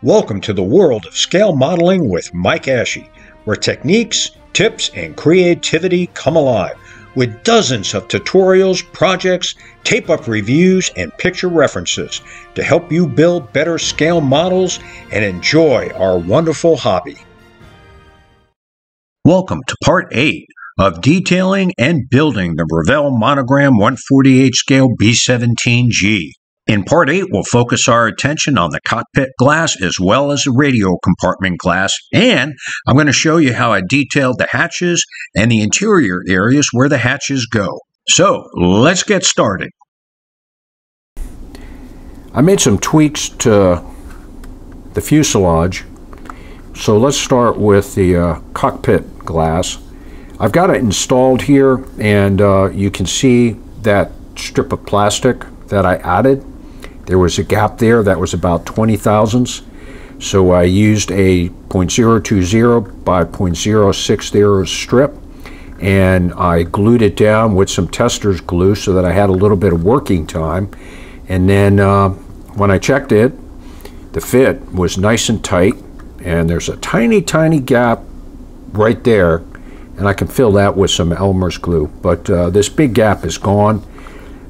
Welcome to the world of scale modeling with Mike Ashe, where techniques, tips, and creativity come alive with dozens of tutorials, projects, tape-up reviews, and picture references to help you build better scale models and enjoy our wonderful hobby. Welcome to Part 8 of detailing and building the Revell Monogram 148 scale B-17G. In Part 8, we'll focus our attention on the cockpit glass as well as the radio compartment glass, and I'm going to show you how I detailed the hatches and the interior areas where the hatches go. So, let's get started. I made some tweaks to the fuselage, so let's start with the cockpit glass. I've got it installed here, and you can see that strip of plastic that I added. There was a gap there that was about 20 thousandths, so I used a 0.020 by 0.060 strip, and I glued it down with some tester's glue so that I had a little bit of working time. And then when I checked it, the fit was nice and tight, and there's a tiny gap right there, and I can fill that with some Elmer's glue, but this big gap is gone,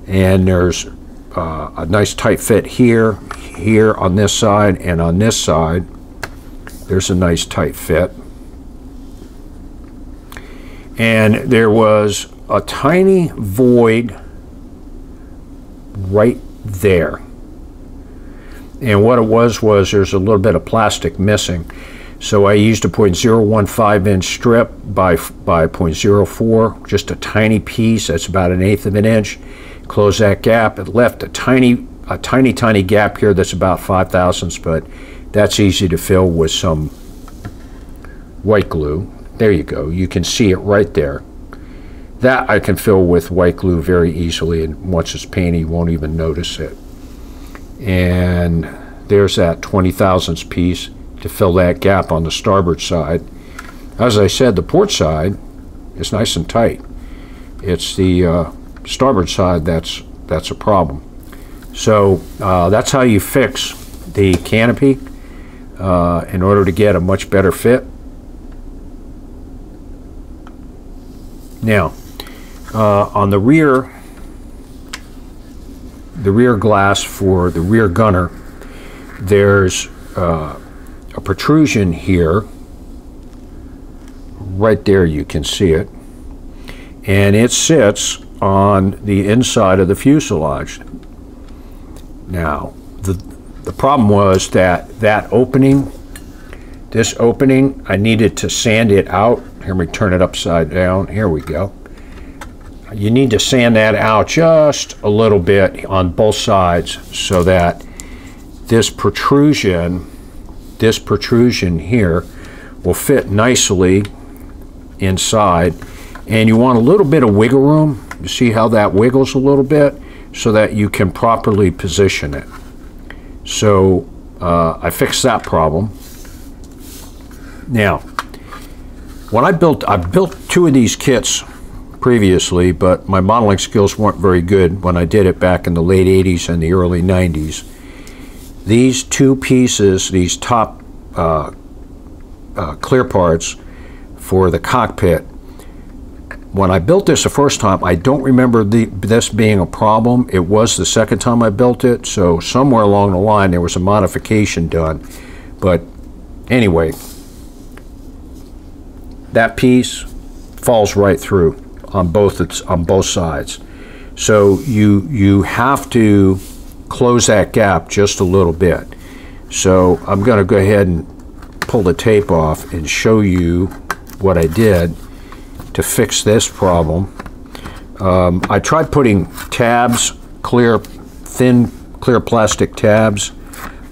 and there's a nice tight fit here on this side, and on this side there's a nice tight fit. And there was a tiny void right there, and what it was there's a little bit of plastic missing, so I used a 0.015 inch strip by 0.04, just a tiny piece that's about 1/8 of an inch. Close that gap. It left a tiny gap here that's about 5 thousandths, but that's easy to fill with some white glue. There you go. You can see it right there. That I can fill with white glue very easily, and once it's painted you won't even notice it. And there's that 20 thousandths piece to fill that gap on the starboard side. As I said, the port side is nice and tight. It's the starboard side that's a problem. So that's how you fix the canopy in order to get a much better fit. Now on the rear glass for the rear gunner, there's a protrusion here right there. You can see it, and it sits on the inside of the fuselage. Now the problem was that this opening, I needed to sand it out. Here, let me turn it upside down. Here we go. You need to sand that out just a little bit on both sides so that this protrusion here will fit nicely inside. And you want a little bit of wiggle room. You see how that wiggles a little bit so that you can properly position it. So I fixed that problem. Now, when I built two of these kits previously, but my modeling skills weren't very good when I did it back in the late 80s and the early 90s. These two pieces, these top clear parts for the cockpit, when I built this the first time, I don't remember this being a problem. It was the second time I built it, so somewhere along the line there was a modification done. But anyway, that piece falls right through on both sides. So you have to close that gap just a little bit. So I'm going to go ahead and pull the tape off and show you what I did to fix this problem. I tried putting tabs, thin clear plastic tabs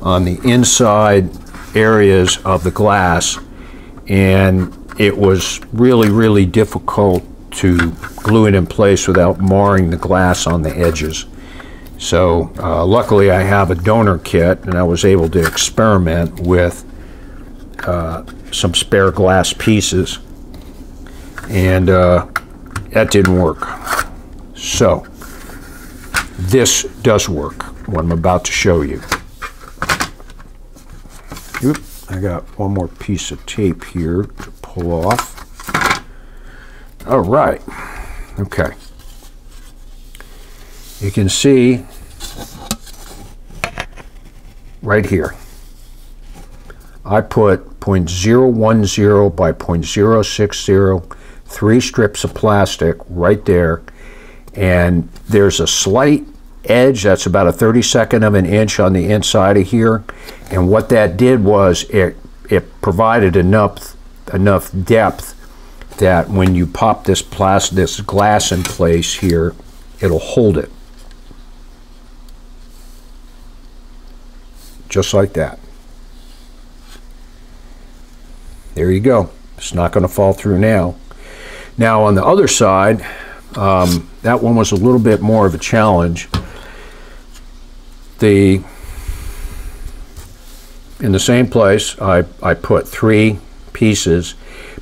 on the inside areas of the glass, and it was really difficult to glue it in place without marring the glass on the edges. So luckily I have a donor kit, and I was able to experiment with some spare glass pieces, and that didn't work. So this does work, what I'm about to show you. Oop, I got one more piece of tape here to pull off. All right. Okay. You can see right here, I put 0.010 by 0.060, 3 strips of plastic right there, and there's a slight edge that's about a 32nd of an inch on the inside of here, and what that did was it provided enough depth that when you pop this glass in place here, it'll hold it. Just like that. There you go. It's not going to fall through now. Now on the other side, that one was a little bit more of a challenge. In the same place, I put 3 pieces,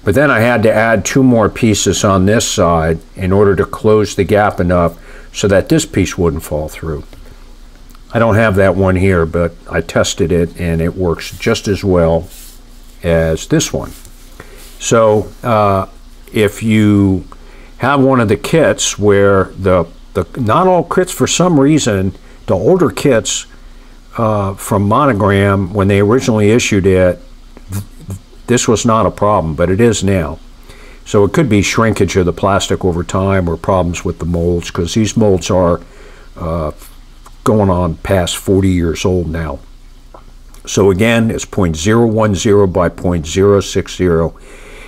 but then I had to add 2 more pieces on this side in order to close the gap enough so that this piece wouldn't fall through. I don't have that one here, but I tested it and it works just as well as this one. So if you have one of the kits where not all kits, for some reason, the older kits from Monogram, when they originally issued it, this was not a problem, but it is now. So it could be shrinkage of the plastic over time or problems with the molds, because these molds are going on past 40 years old now. So again, it's 0.010 by 0.060,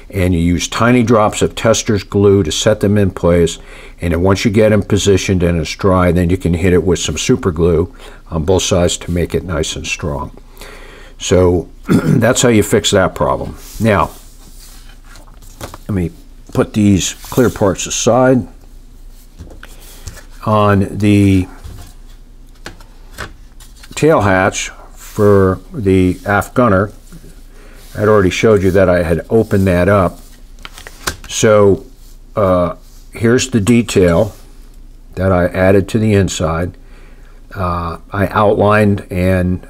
and you use tiny drops of tester's glue to set them in place, and then once you get them positioned and it's dry, then you can hit it with some super glue on both sides to make it nice and strong. So that's how you fix that problem. Now, let me put these clear parts aside. On the tail hatch for the aft gunner, I'd already showed you that I had opened that up. So here's the detail that I added to the inside. I outlined, and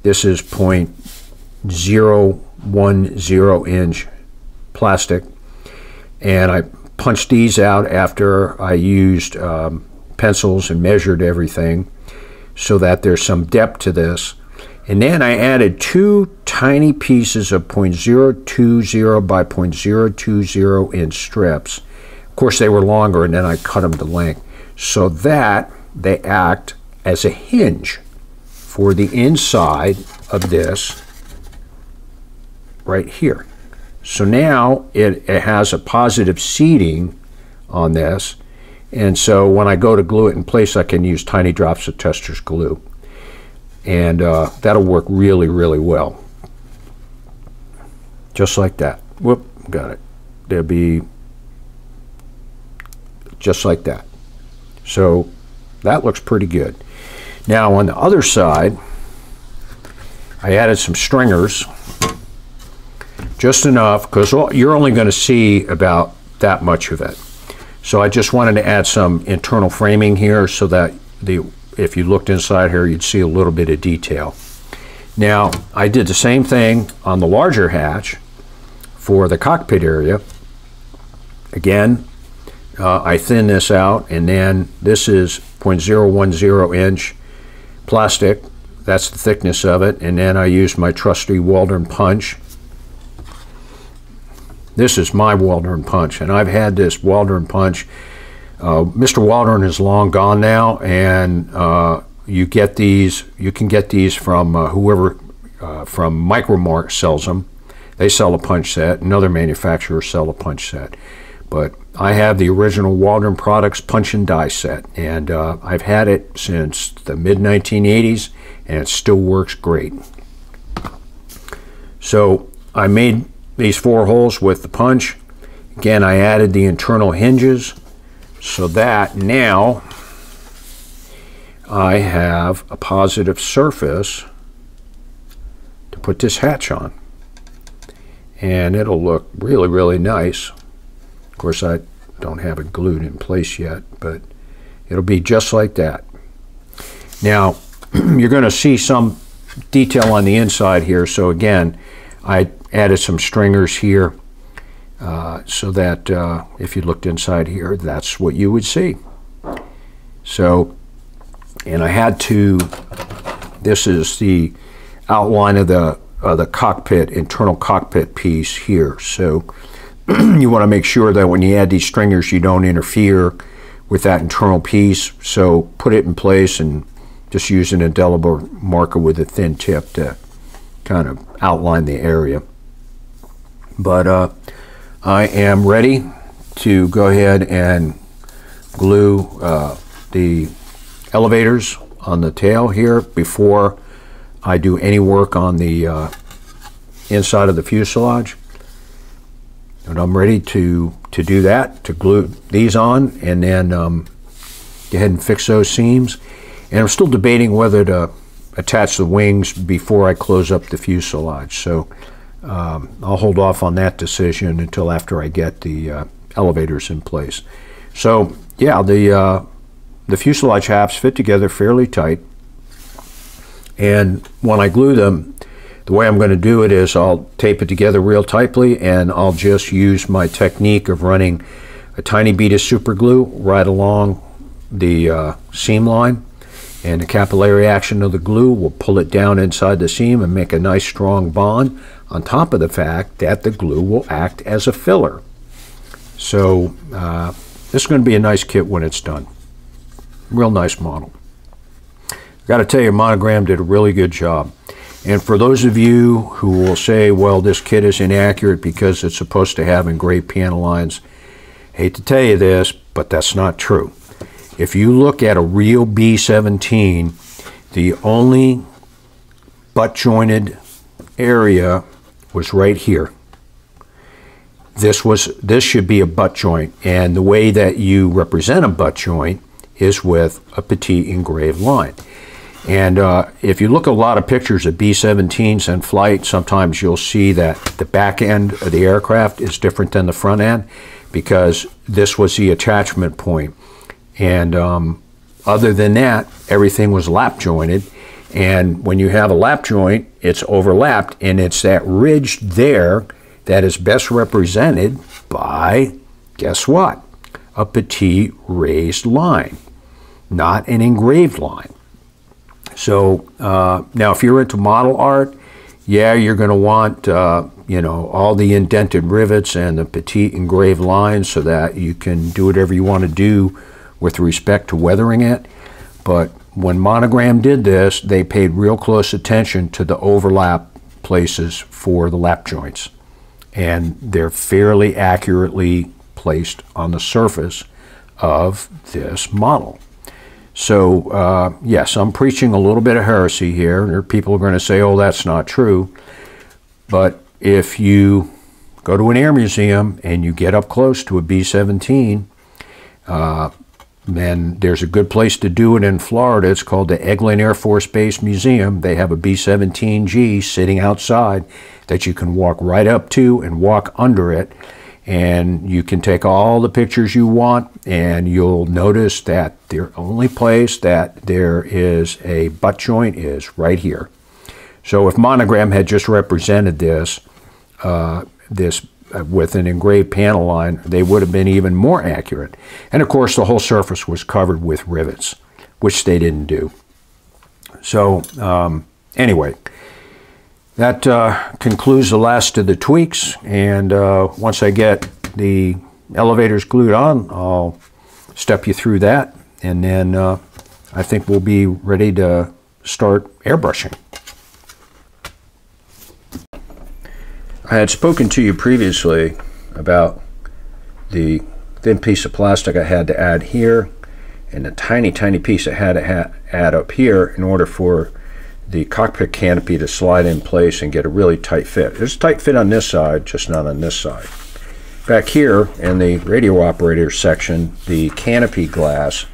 this is 0.010 inch plastic, and I punched these out after I used pencils and measured everything so that there's some depth to this. And then I added 2 tiny pieces of 0.020 by 0.020 inch strips. Of course, they were longer, and then I cut them to length so that they act as a hinge for the inside of this right here. So now it has a positive seating on this, and so when I go to glue it in place, I can use tiny drops of tester's glue, and that'll work really, really well. Just like that. Whoop, got it. There'll be just like that. So that looks pretty good. Now on the other side, I added some stringers, just enough, because you're only going to see about that much of it. So I just wanted to add some internal framing here so that if you looked inside here, you'd see a little bit of detail. Now, I did the same thing on the larger hatch for the cockpit area. Again, I thin this out, and then this is 0.010 inch plastic. That's the thickness of it, and then I used my trusty Waldron punch. This is my Waldron punch, and I've had this Waldron punch. Mr. Waldron is long gone now, and you can get these from whoever from Micromark sells them. They sell a punch set, and other manufacturers sell a punch set. But I have the original Waldron Products punch and die set, and I've had it since the mid-1980s, and it still works great. So I made these 4 holes with the punch. Again, I added the internal hinges so that now I have a positive surface to put this hatch on, and it'll look really, really nice. Of course, I don't have it glued in place yet, but it'll be just like that. Now, you're going to see some detail on the inside here. So again, I added some stringers here so that if you looked inside here, that's what you would see. So, and I had to, this is the outline of the cockpit, internal cockpit piece here. So you want to make sure that when you add these stringers, you don't interfere with that internal piece. So put it in place and just use an indelible marker with a thin tip to kind of outline the area. But I am ready to go ahead and glue the elevators on the tail here before I do any work on the inside of the fuselage. And I'm ready to do that, to glue these on, and then go ahead and fix those seams. And I'm still debating whether to attach the wings before I close up the fuselage. So I'll hold off on that decision until after I get the elevators in place. So yeah, the fuselage halves fit together fairly tight. And when I glue them, the way I'm going to do it is I'll tape it together real tightly, and I'll just use my technique of running a tiny bead of super glue right along the seam line, and the capillary action of the glue will pull it down inside the seam and make a nice strong bond, on top of the fact that the glue will act as a filler. So this is going to be a nice kit when it's done. Real nice model. Got to tell you, Monogram did a really good job. And for those of you who will say, well, this kit is inaccurate because it's supposed to have engraved panel lines, hate to tell you this, but that's not true. If you look at a real B-17, the only butt jointed area was right here. This should be a butt joint, and the way that you represent a butt joint is with a petite engraved line. And if you look at a lot of pictures of B-17s in flight, sometimes you'll see that the back end of the aircraft is different than the front end, because this was the attachment point. And other than that, everything was lap jointed. And when you have a lap joint, it's overlapped, and it's that ridge there that is best represented by, guess what? A petite raised line, not an engraved line. So now if you're into model art, yeah, you're going to want you know, all the indented rivets and the petite engraved lines so that you can do whatever you want to do with respect to weathering it. But when Monogram did this, they paid real close attention to the overlap places for the lap joints, and they're fairly accurately placed on the surface of this model. So yes, I'm preaching a little bit of heresy here. There are people who are going to say, oh, that's not true. But if you go to an air museum and you get up close to a B-17, then there's a good place to do it in Florida. It's called the Eglin Air Force Base Museum. They have a B-17G sitting outside that you can walk right up to and walk under it. And you can take all the pictures you want, and you'll notice that the only place that there is a butt joint is right here. So if Monogram had just represented this, with an engraved panel line, they would have been even more accurate. And of course, the whole surface was covered with rivets, which they didn't do. So anyway, that concludes the last of the tweaks, and once I get the elevators glued on, I'll step you through that, and then I think we'll be ready to start airbrushing. I had spoken to you previously about the thin piece of plastic I had to add here, and a tiny, tiny piece I had to add up here in order for the cockpit canopy to slide in place and get a really tight fit. There's a tight fit on this side, just not on this side. Back here in the radio operator section, the canopy glass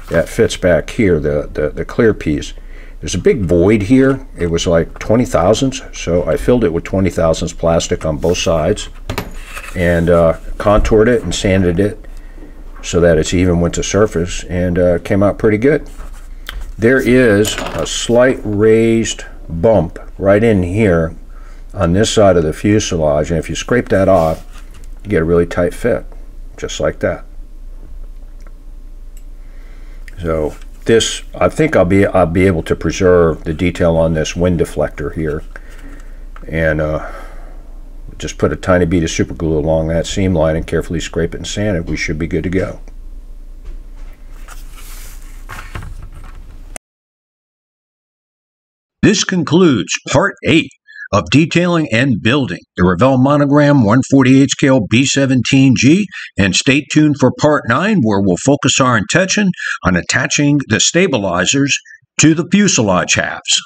that fits back here, the clear piece, there's a big void here. It was like 20 thousandths, so I filled it with 20 thousandths plastic on both sides and contoured it and sanded it so that it's even with the surface, and came out pretty good. There is a slight raised bump right in here on this side of the fuselage, and if you scrape that off, you get a really tight fit, just like that. So this, I think I'll be able to preserve the detail on this wind deflector here, and just put a tiny bead of super glue along that seam line and carefully scrape it and sand it. We should be good to go. This concludes Part 8 of detailing and building the Revell Monogram 148 scale B-17G, and stay tuned for Part 9, where we'll focus our attention on attaching the stabilizers to the fuselage halves.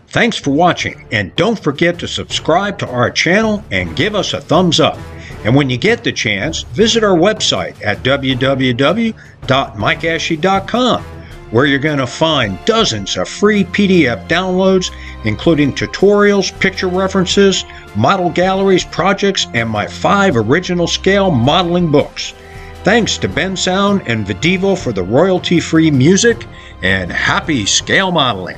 Thanks for watching, and don't forget to subscribe to our channel and give us a thumbs up. And when you get the chance, visit our website at www.mikeashley.com, where you're going to find dozens of free PDF downloads, including tutorials, picture references, model galleries, projects, and my 5 original scale modeling books. Thanks to Ben Sound and Videvo for the royalty-free music, and happy scale modeling!